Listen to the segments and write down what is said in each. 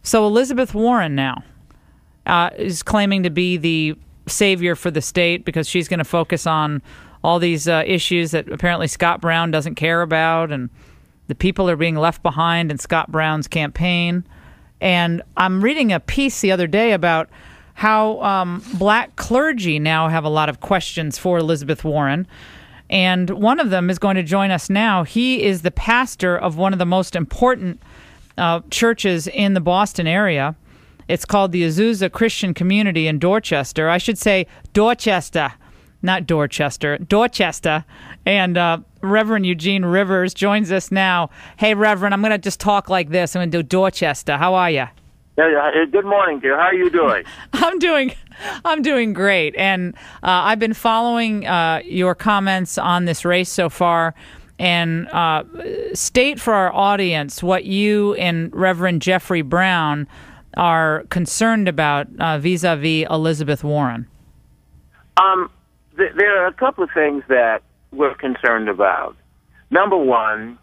So Elizabeth Warren now is claiming to be the savior for the state because she's going to focus on all these issues that apparently Scott Brown doesn't care about, and the people are being left behind in Scott Brown's campaign. And I'm reading a piece the other day about how black clergy now have a lot of questions for Elizabeth Warren. And one of them is going to join us now. He is the pastor of one of the most important churches in the Boston area. It's called the Azusa Christian Community in Dorchester. I should say Dorchester, not Dorchester, Dorchester. And Reverend Eugene Rivers joins us now. Hey, Reverend, I'm going to just talk like this. I'm going to do Dorchester. How are you? Good morning, dear. How are you doing? I'm doing great. And I've been following your comments on this race so far. And state for our audience what you and Reverend Jeffrey Brown are concerned about vis-a-vis Elizabeth Warren. There are a couple of things that we're concerned about. Number one,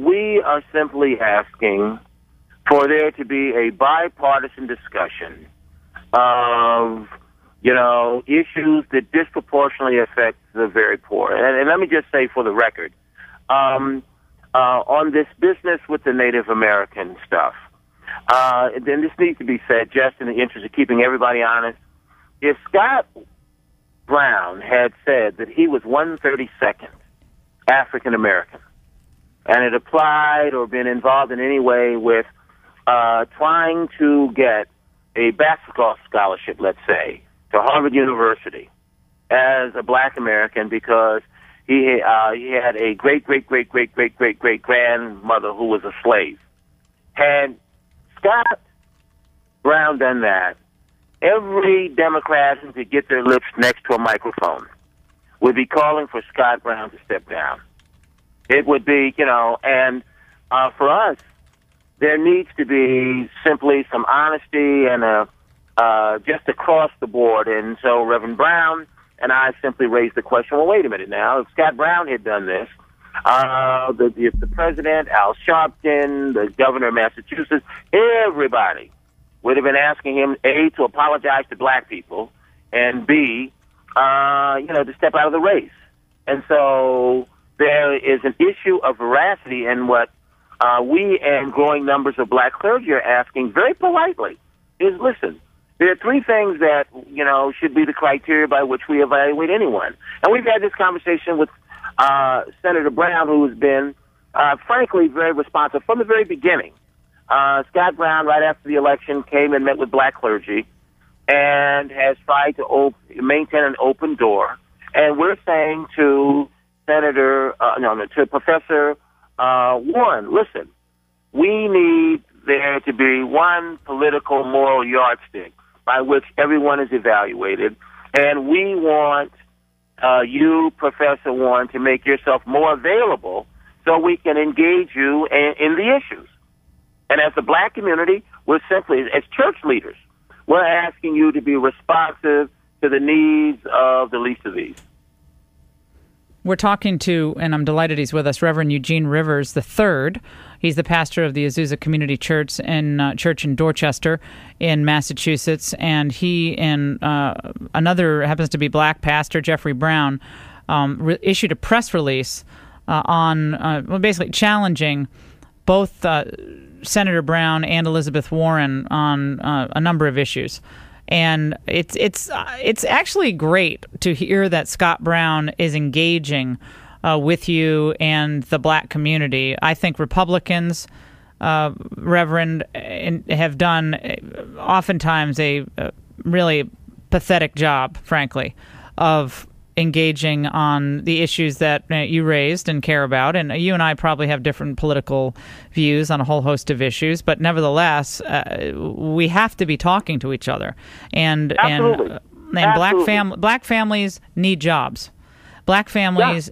we are simply asking for there to be a bipartisan discussion of, issues that disproportionately affect the very poor. And let me just say for the record, on this business with the Native American stuff, then this needs to be said just in the interest of keeping everybody honest. If Scott Brown had said that he was 132nd African American and had applied or been involved in any way with trying to get a basketball scholarship, let's say, to Harvard University as a black American because he had a great-great-great-great-great-great-great-grandmother who was a slave. Had Scott Brown done that, every Democrat who could get their lips next to a microphone would be calling for Scott Brown to step down. It would be, and for us, there needs to be simply some honesty and just across the board. And so Reverend Brown and I simply raised the question, well, wait a minute now. If Scott Brown had done this, the president, Al Sharpton, the governor of Massachusetts, everybody would have been asking him, A, to apologize to black people, and B, to step out of the race. And so there is an issue of veracity in what we and growing numbers of black clergy are asking very politely is, listen, there are three things that, should be the criteria by which we evaluate anyone. And we've had this conversation with Senator Brown, who has been, frankly, very responsive from the very beginning. Scott Brown, right after the election, came and met with black clergy and has tried to maintain an open door. And we're saying to to Professor Warren, listen, we need there to be one political moral yardstick by which everyone is evaluated. And we want you, Professor Warren, to make yourself more available so we can engage you in the issues. And as the black community, we're simply, as church leaders, we're asking you to be responsive to the needs of the least of these. We're talking to, and I'm delighted he's with us, Reverend Eugene Rivers III. He's the pastor of the Azusa Community Church in Dorchester in Massachusetts. And he and another happens to be black pastor, Jeffrey Brown, issued a press release on basically challenging both Senator Brown and Elizabeth Warren on a number of issues. And it's actually great to hear that Scott Brown is engaging with you and the black community. I think Republicans, Reverend, have done oftentimes a really pathetic job, frankly, of engaging on the issues that you raised and care about. And you and I probably have different political views on a whole host of issues, but nevertheless, we have to be talking to each other. And Absolutely. Black families need jobs. Black families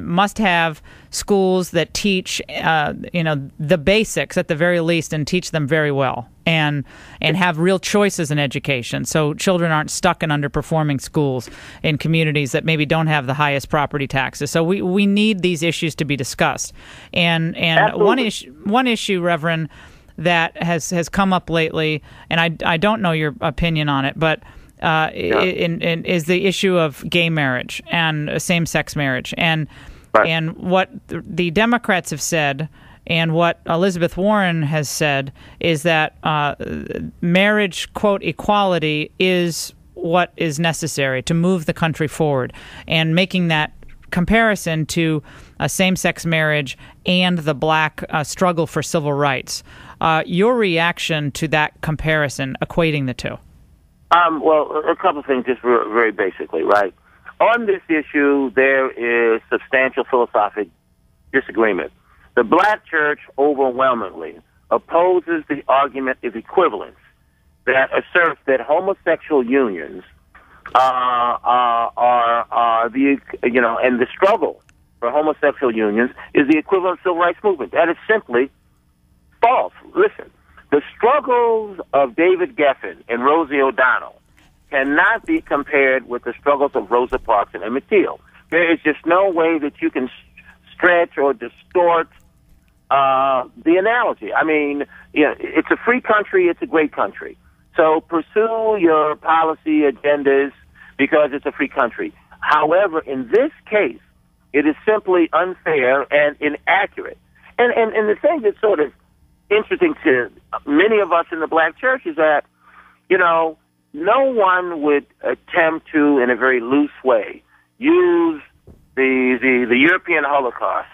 must have schools that teach, the basics at the very least, and teach them very well, and have real choices in education, so children aren't stuck in underperforming schools in communities that maybe don't have the highest property taxes. So we need these issues to be discussed. And one issue, Reverend, that has come up lately, and I don't know your opinion on it, but is the issue of gay marriage and same-sex marriage. And what the Democrats have said and what Elizabeth Warren has said is that marriage, quote, equality is what is necessary to move the country forward, and making that comparison to a same-sex marriage and the black struggle for civil rights. Your reaction to that comparison, equating the two? Well, a couple of things, just very basically, right? On this issue, there is substantial philosophic disagreement. The black church overwhelmingly opposes the argument of equivalence that asserts that homosexual unions are the, and the struggle for homosexual unions is the equivalent civil rights movement. That is simply false. Listen, the struggles of David Geffen and Rosie O'Donnell cannot be compared with the struggles of Rosa Parks and Emmett Till. There is just no way that you can stretch or distort the analogy. I mean, it's a free country, it's a great country. So pursue your policy agendas because it's a free country. However, in this case, it is simply unfair and inaccurate. And the thing that's sort of interesting to many of us in the black church is that, no one would attempt to, in a very loose way, use the European Holocaust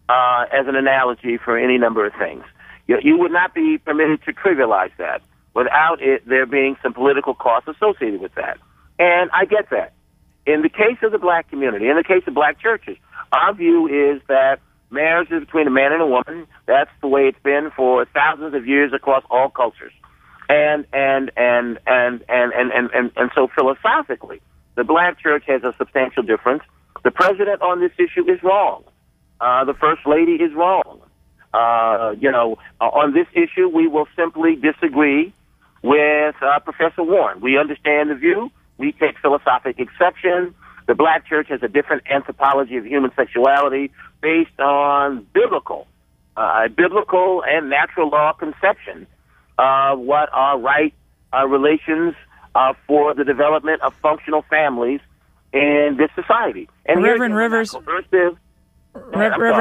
as an analogy for any number of things. You would not be permitted to trivialize that without there being some political costs associated with that. And I get that. In the case of the black community, in the case of black churches, our view is that marriage is between a man and a woman. That's the way it's been for thousands of years across all cultures. And so philosophically, the black church has a substantial difference. The president on this issue is wrong. The first lady is wrong. On this issue, we will simply disagree with Professor Warren. We understand the view. We take philosophic exception. The black church has a different anthropology of human sexuality based on biblical and natural law conception of what are right relations for the development of functional families in this society. And Reverend Rivers, Reverend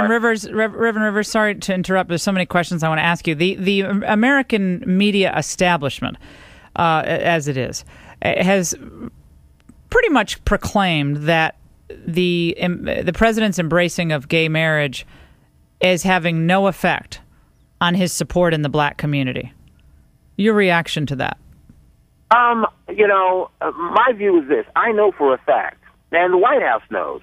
Rivers, sorry to interrupt. There's so many questions I want to ask you. The American media establishment, as it is, has pretty much proclaimed that the president's embracing of gay marriage is having no effect on his support in the black community. Your reaction to that? My view is this. I know for a fact, and the White House knows,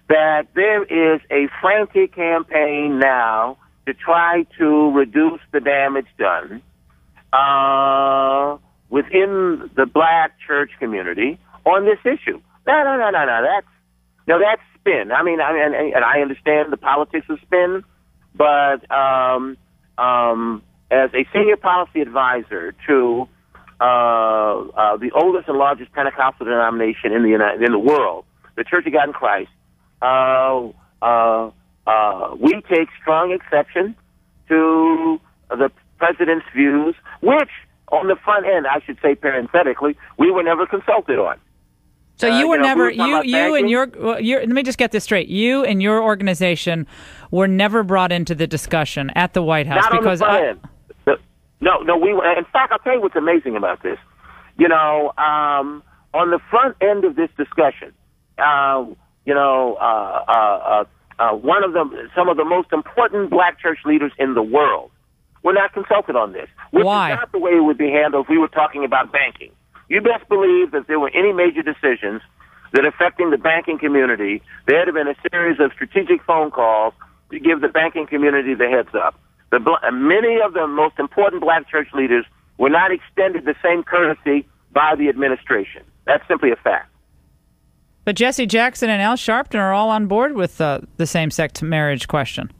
that there is a frantic campaign now to try to reduce the damage done within the black church community on this issue. No. That's spin. I mean, and I understand the politics of spin, but as a senior policy advisor to the oldest and largest Pentecostal denomination in the world, the Church of God in Christ, we take strong exception to the president's views, which on the front end, I should say parenthetically, we were never consulted on. So you were never, you and your, let me just get this straight. You and your organization were never brought into the discussion at the White House. Not because on the front end. No, we were. In fact, I'll tell you what's amazing about this. On the front end of this discussion, some of the most important black church leaders in the world were not consulted on this. Which Why? is not the way it would be handled if we were talking about banking. You best believe that if there were any major decisions that affecting the banking community, there had been a series of strategic phone calls to give the banking community the heads up. Many of the most important black church leaders were not extended the same courtesy by the administration. That's simply a fact. But Jesse Jackson and Al Sharpton are all on board with the same-sex marriage question.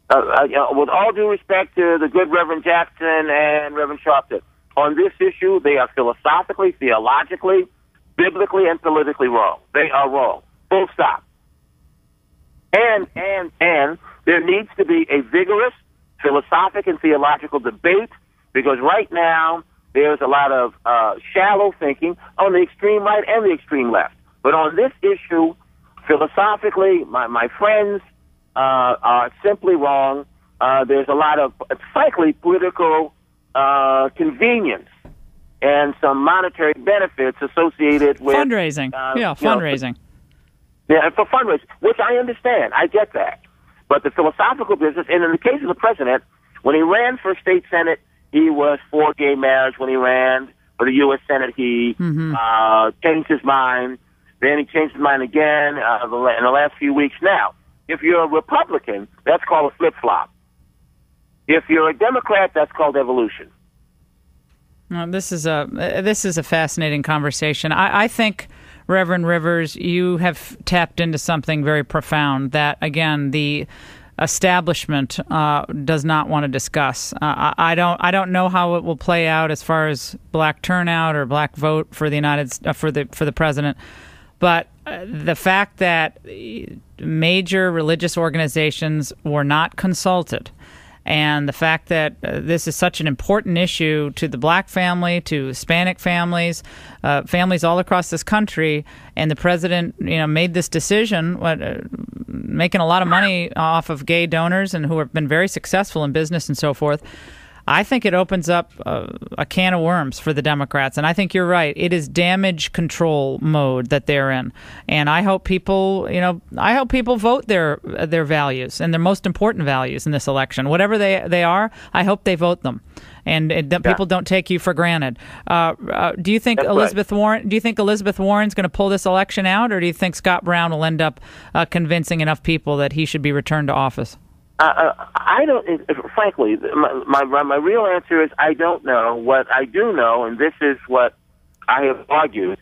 With all due respect to the good Reverend Jackson and Reverend Sharpton, on this issue, they are philosophically, theologically, biblically, and politically wrong. They are wrong. Full stop. And there needs to be a vigorous, philosophic and theological debate, because right now there's a lot of shallow thinking on the extreme right and the extreme left. But on this issue, philosophically, my friends are simply wrong. There's a lot of, frankly, political convenience and some monetary benefits associated with fundraising. Fundraising. For fundraising, which I understand. I get that. But the philosophical business, and in the case of the president, when he ran for state senate, he was for gay marriage. When he ran for the U.S. Senate, he changed his mind. Then he changed his mind again in the last few weeks. Now, if you're a Republican, that's called a flip-flop. If you're a Democrat, that's called evolution. Well, this is a fascinating conversation. I think, Reverend Rivers, you have tapped into something very profound that, again, the establishment does not want to discuss. I don't know how it will play out as far as black turnout or black vote for the president, but the fact that major religious organizations were not consulted, and the fact that this is such an important issue to the black family, to Hispanic families, families all across this country, and the president, made this decision, making a lot of money off of gay donors and who have been very successful in business and so forth. I think it opens up a can of worms for the Democrats, and I think you're right. It is damage control mode that they're in, and I hope people, vote their values and their most important values in this election, whatever they are. I hope they vote them, and people don't take you for granted. Do you think Elizabeth Warren? Do you think Elizabeth Warren's going to pull this election out, or do you think Scott Brown will end up convincing enough people that he should be returned to office? I don't. Frankly, my real answer is I don't know. What I do know, and this is what I have argued,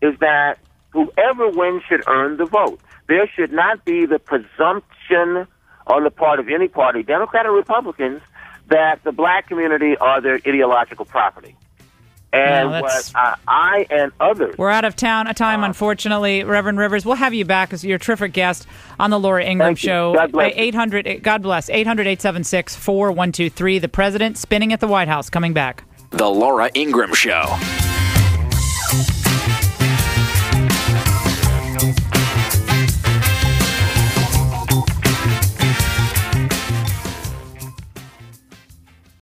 is that whoever wins should earn the vote. There should not be the presumption on the part of any party, Democrat or Republicans, that the black community are their ideological property. And what I and others... We're out of time, unfortunately, Reverend Rivers. We'll have you back as your terrific guest on the Laura Ingraham Show. God bless. 800, God bless. 800-876-4123. The President spinning at the White House. Coming back. The Laura Ingraham Show.